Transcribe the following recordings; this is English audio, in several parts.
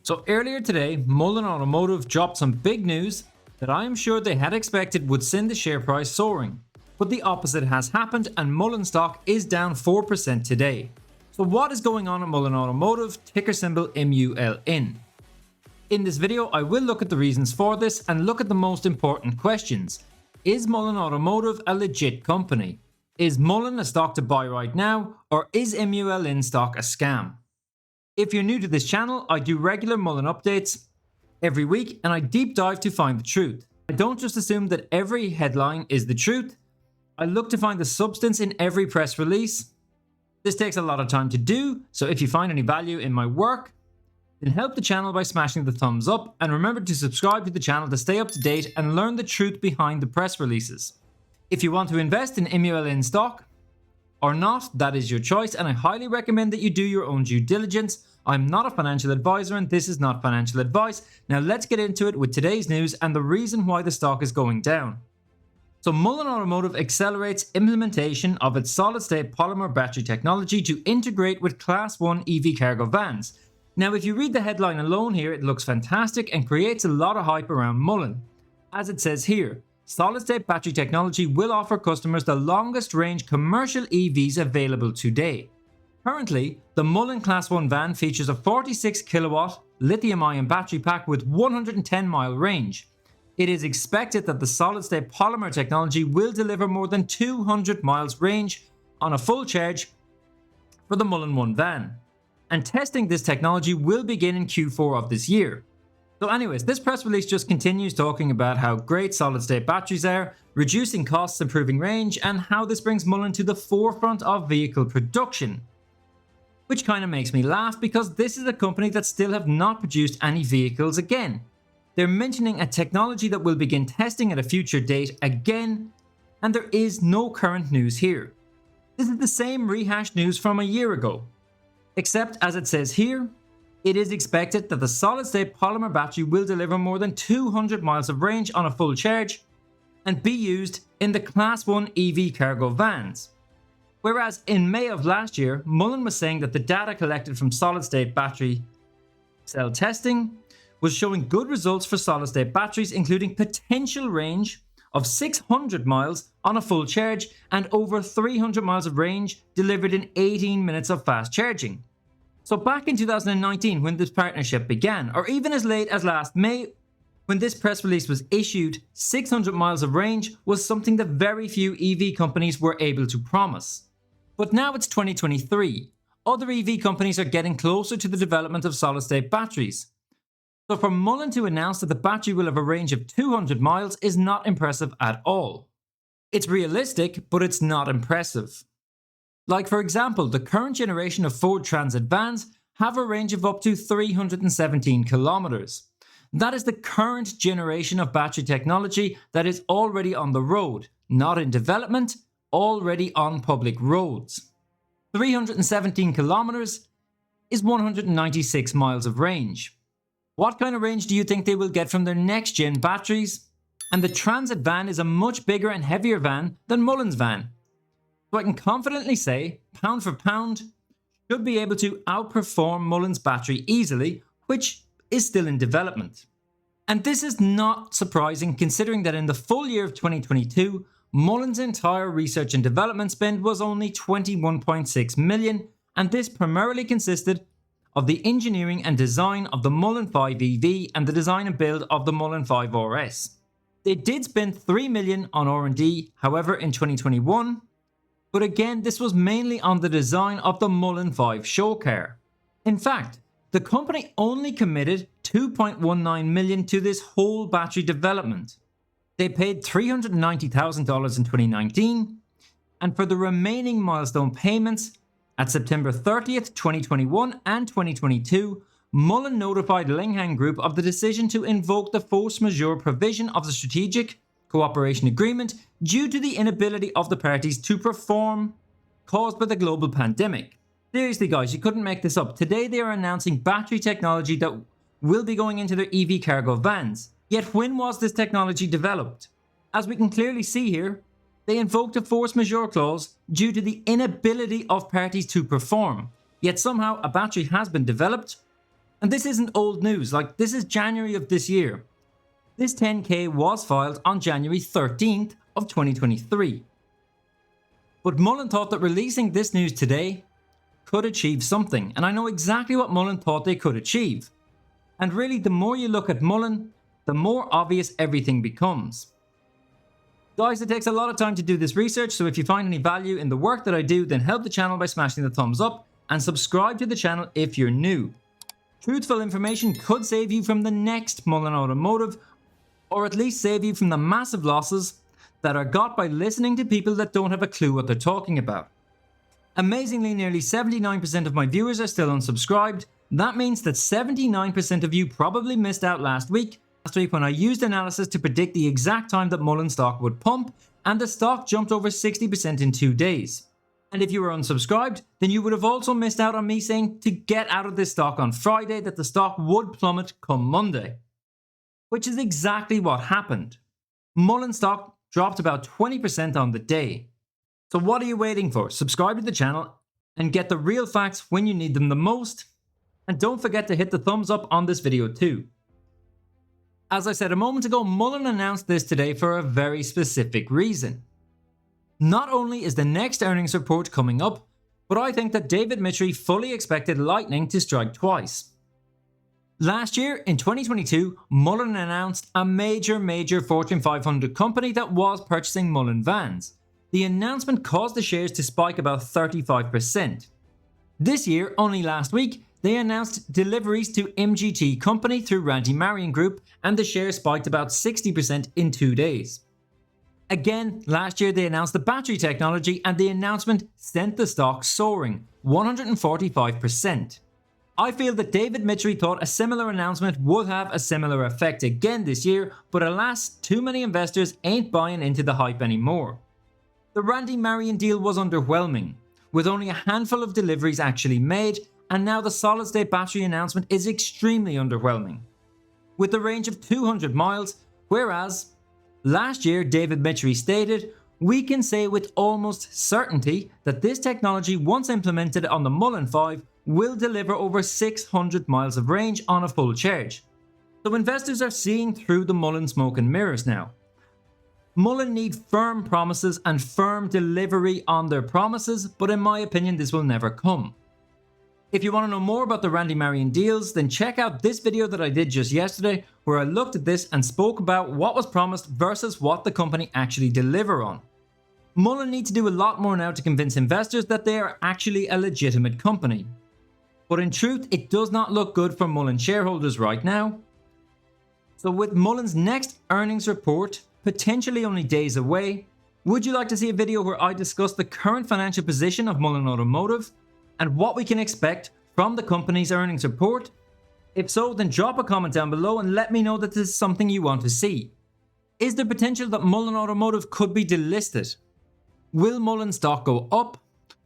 So earlier today, Mullen Automotive dropped some big news that I am sure they had expected would send the share price soaring. But the opposite has happened and Mullen stock is down 4% today. So what is going on at Mullen Automotive, ticker symbol MULN? In this video, I will look at the reasons for this and look at the most important questions. Is Mullen Automotive a legit company? Is Mullen a stock to buy right now, or is MULN stock a scam? If you're new to this channel, I do regular Mullen updates every week and I deep dive to find the truth. I don't just assume that every headline is the truth. I look to find the substance in every press release. This takes a lot of time to do, so if you find any value in my work, then help the channel by smashing the thumbs up and remember to subscribe to the channel to stay up to date and learn the truth behind the press releases. If you want to invest in MULN stock or not, that is your choice, and I highly recommend that you do your own due diligence. I'm not a financial advisor and this is not financial advice. Now let's get into it with today's news and the reason why the stock is going down. So Mullen Automotive accelerates implementation of its solid-state polymer battery technology to integrate with Class 1 EV cargo vans. Now if you read the headline alone here, it looks fantastic and creates a lot of hype around Mullen. As it says here, solid-state battery technology will offer customers the longest range commercial EVs available today. Currently, the Mullen Class 1 van features a 46 kilowatt lithium-ion battery pack with 110 mile range. It is expected that the solid-state polymer technology will deliver more than 200 miles range on a full charge for the Mullen 1 van. And testing this technology will begin in Q4 of this year. So anyways, this press release just continues talking about how great solid-state batteries are, reducing costs, improving range, and how this brings Mullen to the forefront of vehicle production. Which kind of makes me laugh because this is a company that still have not produced any vehicles again. They're mentioning a technology that will begin testing at a future date again, and there is no current news here. This is the same rehashed news from a year ago. Except as it says here, it is expected that the solid-state polymer battery will deliver more than 200 miles of range on a full charge and be used in the Class 1 EV cargo vans. Whereas in May of last year, Mullen was saying that the data collected from solid-state battery cell testing was showing good results for solid-state batteries, including potential range of 600 miles on a full charge and over 300 miles of range delivered in 18 minutes of fast charging. So back in 2019 when this partnership began, or even as late as last May when this press release was issued, 600 miles of range was something that very few EV companies were able to promise. But now it's 2023. Other EV companies are getting closer to the development of solid-state batteries. So for Mullen to announce that the battery will have a range of 200 miles is not impressive at all. It's realistic, but it's not impressive. Like for example, the current generation of Ford Transit vans have a range of up to 317 kilometers. That is the current generation of battery technology that is already on the road, not in development, already on public roads. 317 kilometers is 196 miles of range. What kind of range do you think they will get from their next gen batteries? And the Transit van is a much bigger and heavier van than Mullen's van. So I can confidently say, pound for pound, should be able to outperform Mullen's battery easily, which is still in development. And this is not surprising considering that in the full year of 2022, Mullen's entire research and development spend was only 21.6 million, and this primarily consisted of the engineering and design of the Mullen 5 EV and the design and build of the Mullen 5 RS. They did spend 3 million on R&D, however, in 2021, but again, this was mainly on the design of the Mullen 5 show car. In fact, the company only committed 2.19 million to this whole battery development. They paid $390,000 in 2019, and for the remaining milestone payments, at September 30th, 2021 and 2022, Mullen notified Linghang Group of the decision to invoke the force majeure provision of the Strategic Cooperation Agreement due to the inability of the parties to perform caused by the global pandemic. Seriously guys, you couldn't make this up. Today they are announcing battery technology that will be going into their EV cargo vans. Yet when was this technology developed? As we can clearly see here, they invoked a force majeure clause due to the inability of parties to perform. Yet somehow a battery has been developed And this isn't old news, like this is January of this year. This 10K was filed on January 13th of 2023. But Mullen thought that releasing this news today could achieve something, and I know exactly what Mullen thought they could achieve. And really, the more you look at Mullen, the more obvious everything becomes. Guys, it takes a lot of time to do this research, so if you find any value in the work that I do, then help the channel by smashing the thumbs up and subscribe to the channel if you're new. Truthful information could save you from the next Mullen Automotive, or at least save you from the massive losses that are got by listening to people that don't have a clue what they're talking about. Amazingly, nearly 79% of my viewers are still unsubscribed. That means that 79% of you probably missed out last week when I used analysis to predict the exact time that Mullen stock would pump, and the stock jumped over 60% in 2 days. And if you were unsubscribed, then you would have also missed out on me saying to get out of this stock on Friday, that the stock would plummet come Monday. Which is exactly what happened. Mullen stock dropped about 20% on the day. So what are you waiting for? Subscribe to the channel and get the real facts when you need them the most. And don't forget to hit the thumbs up on this video too. As I said a moment ago, Mullen announced this today for a very specific reason. Not only is the next earnings report coming up, but I think that David Michery fully expected lightning to strike twice. Last year, in 2022, Mullen announced a major Fortune 500 company that was purchasing Mullen vans. The announcement caused the shares to spike about 35%. This year, only last week, they announced deliveries to MGT Company through Randy Marion Group, and the share spiked about 60% in 2 days. Again, last year they announced the battery technology, and the announcement sent the stock soaring 145%. I feel that David Michery thought a similar announcement would have a similar effect again this year, but alas, too many investors ain't buying into the hype anymore. The Randy Marion deal was underwhelming, with only a handful of deliveries actually made, and now the solid-state battery announcement is extremely underwhelming, with a range of 200 miles, whereas last year David Michery stated, "We can say with almost certainty that this technology, once implemented on the Mullen 5, will deliver over 600 miles of range on a full charge." So investors are seeing through the Mullen smoke and mirrors now. Mullen need firm promises and firm delivery on their promises, but in my opinion this will never come. If you want to know more about the Randy Marion deals, then check out this video that I did just yesterday, where I looked at this and spoke about what was promised versus what the company actually deliver on. Mullen need to do a lot more now to convince investors that they are actually a legitimate company. But in truth, it does not look good for Mullen shareholders right now. So with Mullen's next earnings report potentially only days away, would you like to see a video where I discuss the current financial position of Mullen Automotive and what we can expect from the company's earnings report? If so, then drop a comment down below and let me know that this is something you want to see. Is there potential that Mullen Automotive could be delisted? Will Mullen stock go up?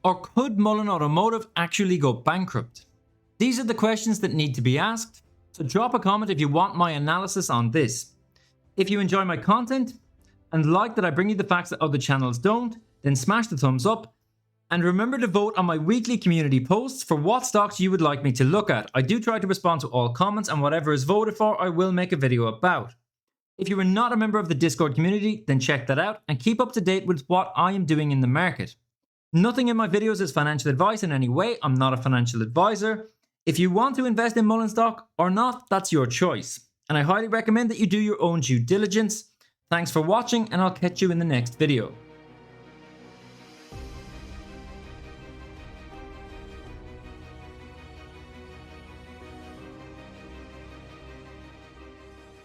Or could Mullen Automotive actually go bankrupt? These are the questions that need to be asked, so drop a comment if you want my analysis on this. If you enjoy my content and like that I bring you the facts that other channels don't, then smash the thumbs up. And remember to vote on my weekly community posts for what stocks you would like me to look at. I do try to respond to all comments, and whatever is voted for I will make a video about. If you are not a member of the Discord community, then check that out and keep up to date with what I am doing in the market. Nothing in my videos is financial advice in any way. I'm not a financial advisor. If you want to invest in Mullen stock or not, that's your choice. And I highly recommend that you do your own due diligence. Thanks for watching, and I'll catch you in the next video.